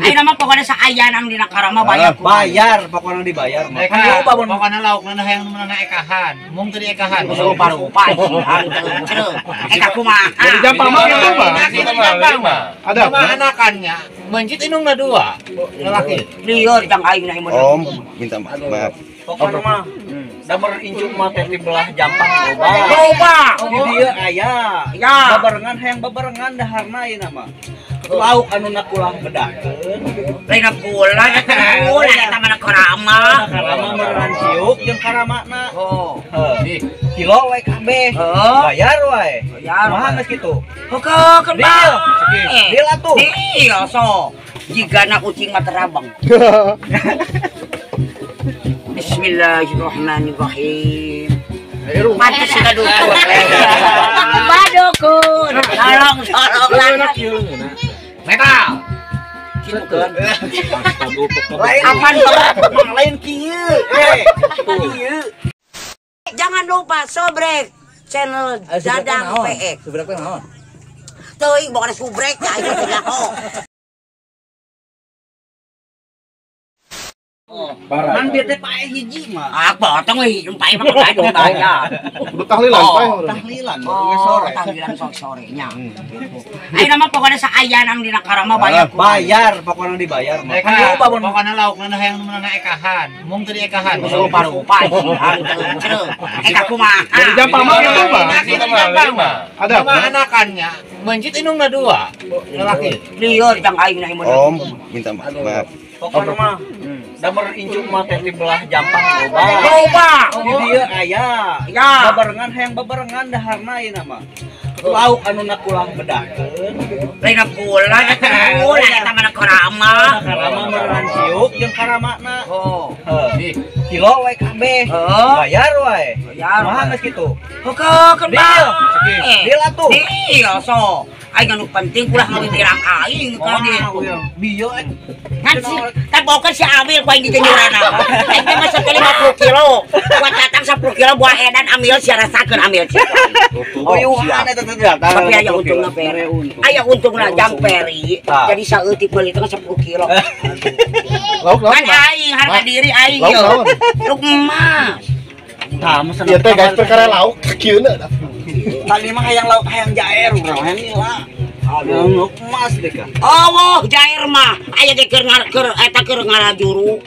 Ay naman pokoknya sa ayan ang dinakarama bayar ko. Bayar, pokoknya dibayar. Eka, pokoknya lauk na hayang naman na ekahan. Mung tadi ekahan. So parupa eka kumaha. Dari Jampang mah itu mah. Ada apa? Anakannya mencit inung na dua. Lalaki. Liur jang aing na imo. Om, minta maaf. Pokoknya mah damar injuk mah teh di belah Jampang loba. Loba. Di dieu aya. Ya. Babarengan hayang babarengan daharna ieu mah. Lauk anu nakulah bedakeun. Lain pula eta mana karama. Karama meureun siuk jeung karamana. Oh. Heuh. Kilo we kabeh. Bayar wae. Bayar. Kumaha geus kitu? Heukeun Deal. Deal atuh. Iya so. Jigana kucing mah terabang. Bismillahirrahmanirrahim. Mati sudah dukun. Badukun. Tolong lah. Metal. Apaan lain kieu. Jangan lupa subrek channel Dadang PX. Subrek teh naon? Teuing bukan subrek ya itu teh Man bieu teh pae hiji mah. Apa tong euy pae mah kae dong tanya. Udah tahlilan pae. Tahlilan Oh, tahlilan sorenya. Ai nama pokoknya sa ayan ang dinakarama bayar ko. Bayar, pokoknya dibayar mah. Eka, pokoknya lauk na hayang naman na ekahan. Mung tadi ekahan. So parupa eka kumaha. Dari Jampang mah itu mah. Ada apa? Anakannya mencit inung na dua. Lalaki. Liur jang aing na imo. Om, minta maaf. Pokoknya mah damar injuk mah teh di belah Jampang loba. Loba. Di dieu aya. Ya. Babarengan hayang babarengan daharna ieu mah. Lauk anu nakulah bedakeun. Lain pula eta mana karama. Karama meureun siuk jeung karamana. Oh. Heuh. Kilo we kabeh. Bayar wae. Bayar. Kumaha geus kitu? Heukeun Deal. Deal atuh. Iya so. Aing anu penting ulah ngawitirang aing ka ditu. Bieu Kan si tabokan si Amil ku aing dijenjuran apa. Aing mah 50 kilo. Buat datang 10 kilo buah edan Amil sia rasakeun Amil. Uyuhan eta teh datang. Tapi aya untungna peri. Aya untungna jam peri. Jadi saeutik beuli teh 10 kilo. Lauk Kan aing harga diri aing yo. Luk emas. Tah mesen. Ieu teh guys perkara lauk kieuna dah. Tadi mah hayang lauk hayang jaer urang hayang nila. Aduh, emas deh kan. Oh, jair mah aya ge keur eta keur ngarajuru.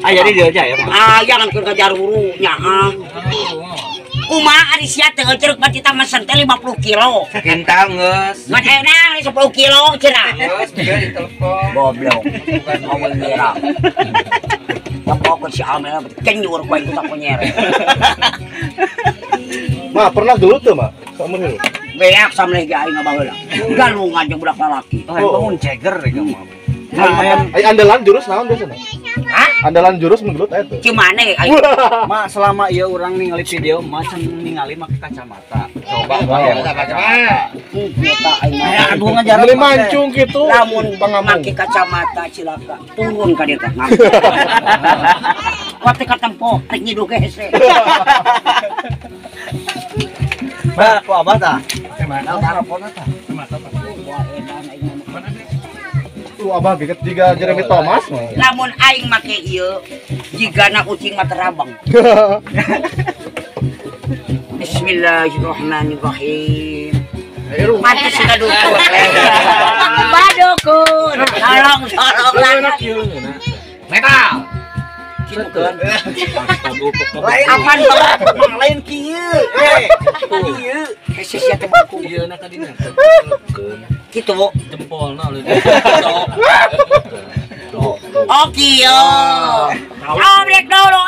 Aya di dieu jaer mah. Aya kan keur ngajaruru nya. Kumaha ari sia teh ceurek batita mesen teh 50 kilo. Kentang geus. Ngan enak 10 kilo cenah. Geus bieu ditelepon. Goblok. Bukan mau ngira. Pokoknya si Amel kenyur ku aing tak nyere. Mah pernah gelut tuh mah. Samun gelut. Beak samleh ge aing baheula. Galungan jeung budak lalaki. Bangun ceger ieu mah. Ai andalan jurus naon biasana? Hah? Andalan jurus menggelut eta tuh. Cimane aing. Mak selama ieu urang ningali video macam ningali make kacamata. Coba Baca. Eta aing. aduh ngajaran. Beli mancung gitu. Lamun pangamung. make kacamata cilaka turun ka dieu teh. Wate katempo rek nyidu ge hese. Ba, ku abah tah. Tuh abah geget juga Jeremy Thomas mah. Lamun aing make ieu jigana kucing mah terabang. Bismillahirrahmanirrahim. Mati sudah dukun. Badukun. Tolong lah. Metal. Kinukeun. Apaan lain kieu. Kieu. Hese sia teh baku. Ieu na kadina. Kitu. Jempolna leuwih. Oh kieu. Obrek dulu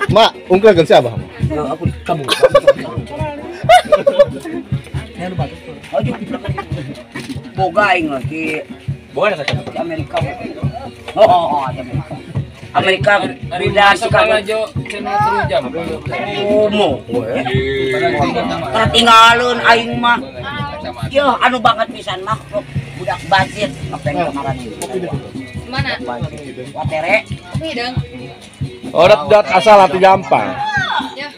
Mak, ungkul geus abah. Aku kamu. Boga aing lagi. Boga ada kacamata. Di Amerika. Oh, ada Amerika udah sekarang aja channel terujam. Umo. Tertinggalun aing mah. Yo anu banget pisan makhluk budak budget ngapain kemarin itu. Mana? Watere. Hidung. Oh, dat asal ati Jampang. Ya.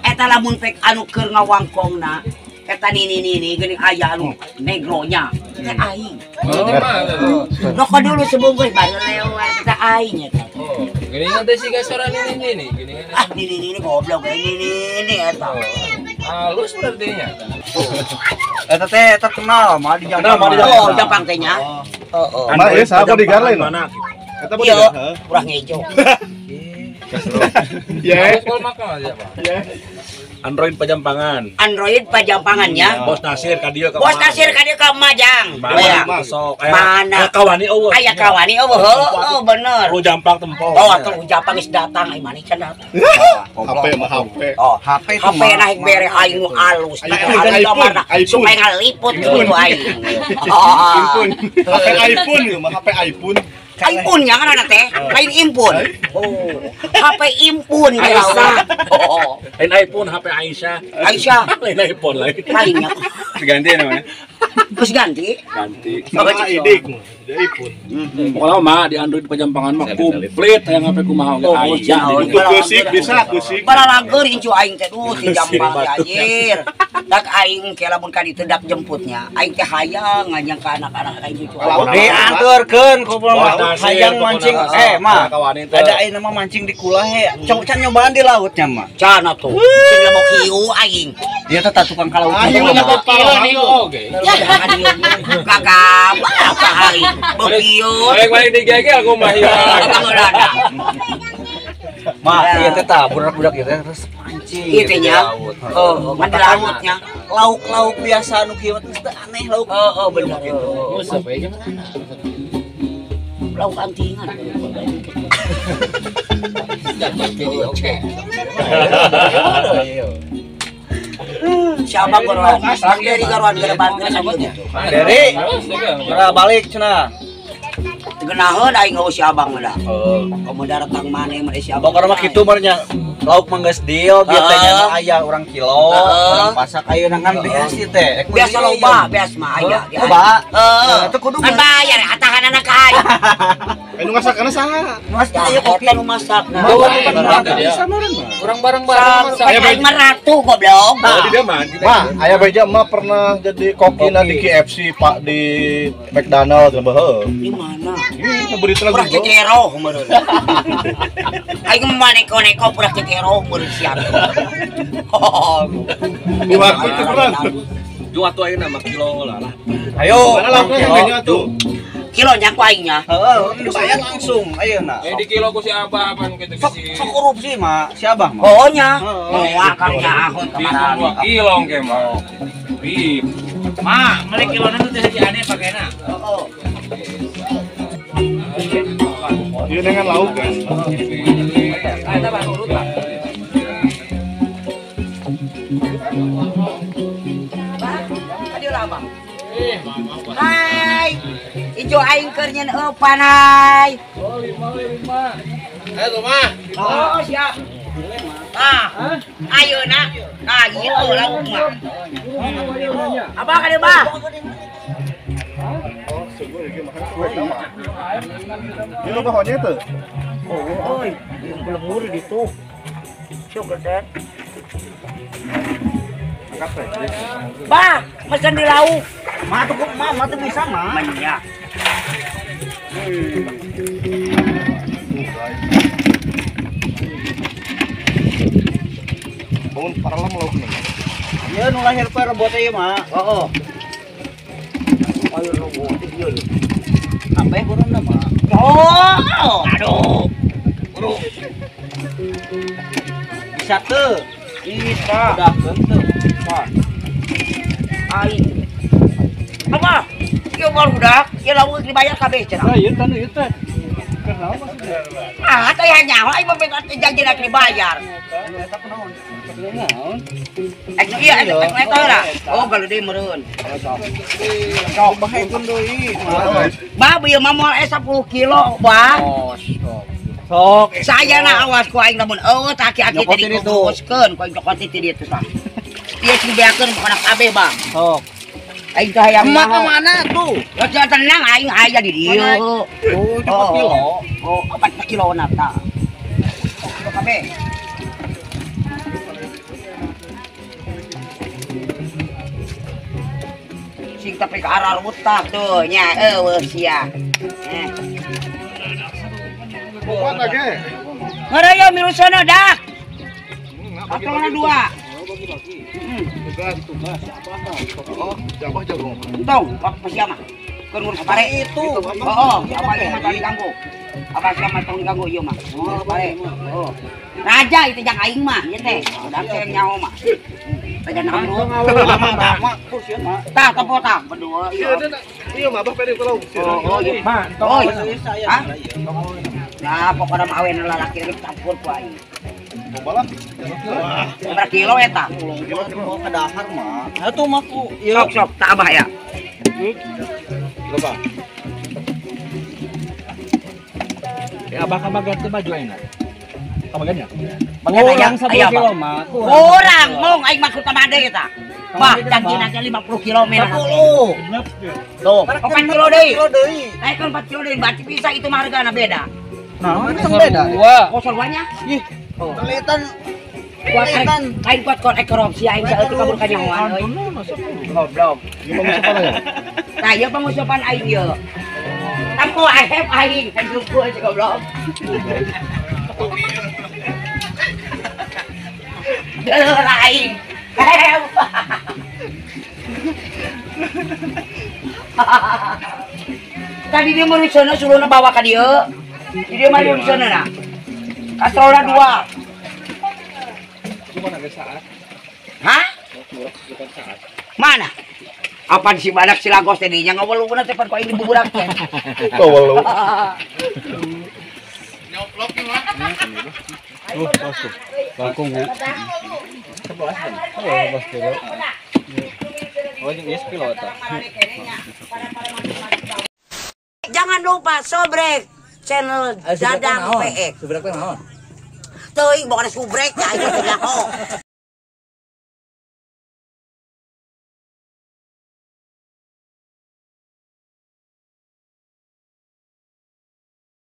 Eta lamun pek anu keur ngawangkongna eta eta nini geuning aya anu negronya. Teh aing. Rokok dulu sebungkus baru lewat teh aing eta. Oh, geuningan teh siga soran ini geuningan. Ah nini goblok ini eta. Halus berarti nya. Eta teh terkenal mah di Jampang. Oh, Jampang teh nya. Heeh. Ma ieu saha bodyguard lain mana? Eta bodyguard. Iya, urang ngejo. Ya. Sekolah makan aja, Pak. Android Pajampangan. Android pajampangannya. Bos Nasir ka dieu ka. Bos kasir ka dieu ka Majang. Mana? Aya. Sok. Mana? Kawani eueuh. Aya kawani heuh bener. Lu Jampang tempo. Oh, atuh Jampang geus datang ai maneh can datang. HP mah HP. Oh, HP HP naik bere aing nu alus. iPhone. Supaya ngaliput gitu aing. iPhone. HP iPhone ieu mah HP iPhone. iPhone nya kan teh, lain impun. Oh, HP impun biasa. Oh, Lain iPhone HP Aisyah. Aisyah Lain iPhone lain. lainnya. diganti namanya. Terus ganti. Sama idik dia iPhone. Pokoknya mah di Android Pajampangan mah komplit yang HP kumaha Oh, ge aya. iya. Kusik bisa kusik. Baralager incu aing teh duh di Jampang teh anjir. Dak aing ke lamun ka ditu dak jemputnya. Aing teh hayang ngajang ka anak-anak aing cucu aing. Dianturkeun ku Bos Nasir, hayang mancing. pokokna. Mah. Kawani teh. Ada aing mah mancing di kulah he. Coba can nyobaan di lautnya mah. Can atuh. Sing mau hiu aing. Dia teh tukang kalau Ayo gitu. mah Kilo nih oke. Ya kakak apa hari bekieu. Balik digegel aku mah ya. Mah ieu teh tah budak-budak ieu teh terus mancing. Ieu teh nya. Oh, mah di lautnya. Lauk-lauk biasa anu kieu teh aneh lauk. Oh, bener. Musa bae jeung mana? Lauk antingan. Siapa korban? Dari karuan gara banten sama gitu. Dari ora balik cenah. Genaheun aing ngeueuh si abang mah dah. Komo datang maneh mah si abang. Pokokna mah kitu mah nya. Lauk mah geus deal bieu teh nya aya urang kilo, urang pasak ayeuna kan biasa teh. Biasa loba, biasa mah aya. Loba. Heeh. Teu kudu Kan bayar atahanana ka aing. Anu ngasakana saha? Mas Aya kopi nu masak. Kurang bareng-bareng masak. Aing mah ratu goblok. Oh, di dia mah. Ma, aya beja mah pernah jadi kokina di KFC, Pak di McDonald teh heuh. Di mana? Ih, berita Purah lagu. cekero meureun. Aing mah neko-neko purah cekero meureun siap. Di waktu itu pernah. Dua tuh ayeuna mah kilo lah. Ayo, Mana lauknya harganya tuh? Kilonya ku aing nya. heeh, dibayar langsung ayeuna. Di kilo ku si Abah apaan gitu Sok si. sok korupsi mah, si Abah mah. Pokoknya, Heeh. akarnya ahun Di kemarin. 2 kilo ke mah. Bib. Ma, meuli kilona teh haji aneh pakaina. Ieu dengan lauk kan. Eta bahan urut lah. Hai, ijo aing keur nyen eupan hai. Ayo mah. Oh, siap. Ah, ayeuna. Nah, ieu lauk mah. Apa ka dieu, Bah? Ieu loba hanya teh. Oi, lemur di tuh. Sok gede. Bah, pesan di lauk. Mah tuh mah tuh bisa mah. Banyak. Bangun paralam lauknya. Ieu nu lahir pe rebot ieu mah. Heeh. Ayo lu ieu. Sampai kurang mah. Oh, aduh. Bisa teu. Bisa. Udah bentuk. Aing. Apa? Ieu baru udah, ieu lauk dibayar kabeh cenah. Ieu kan ieu teh. Ah, teh nyawa aing mah janji nak dibayar. Iya, eta lah. Oh, kalau dia meureun. Sok bahekeun deui. Bah, bieu mah moal 10 kilo, Bah. Sok. Saya na awas ku aing lamun eueuh tah aki-aki teh Nyokotin itu. dikukuskeun, ku aing nyokotin ti dieu tah. Ieu sing beakeun kana kabeh, Bang. Sok. Aing teh hayang Emak kemana tuh? Ya tenang aing aya di dieu. Oh, 4 kilo. Oh, 4 kilo na tah. Kilo kabeh. sing tapi ke arah utak tuh nya sia. Kuat lagi. Ngaraya milu sono dak. Katongna 2. Oh, jabah jago. Tong, apa siapa? Keur ngurus pare itu. Oh, apa yang mah diganggu? Apa siapa tong diganggu ieu mah? Oh, pare. Oh. Raja itu jang aing mah, ieu teh. Udah teh nyaho mah. Raja namru. Tah kapota berdua ieu. Iya mah abah pede kalau. Oh, iya. Oh, hah? Nah, pokoknya mah awen lalaki lagi campur ku aing. Balah. Berapa kilo eta? Kilo ke dahar mah. Atuh mah ku Sok tak abah ya. Berapa? Abah kabagan teh baju enak. Kabagannya? Kurang 10 kilo mah. Kurang, mong aing maksud ka made eta. Bah, janjina ge 50 kilo mena. 50. Tuh, 4 kilo deui. Kilo deui. Naik 4 kilo deui, berarti bisa itu mah hargana beda. Nah, itu beda. Oh, sarwanya? Ih, Kelihatan kuat kain kuat korupsi aing saeutik kabur ka nyahoan euy. Goblok. Nah, ieu pengusupan aing ieu. Tampo ahep aing, hidup gua si goblok. Geuleuh aing. Tadi dia mau di sana suruhna bawa ka dieu. Dia mah di sana na. Kastrolna 2. Hah? Mana? Apaan si badak si lagos tadinya ngawaluna teh pan ko ini buburak teh. Kawalo. Bangkungnya. Jangan lupa sobrek channel Dadang PX. Subrek teh naon? Teuing bukan subrek ya, itu teh nyaho.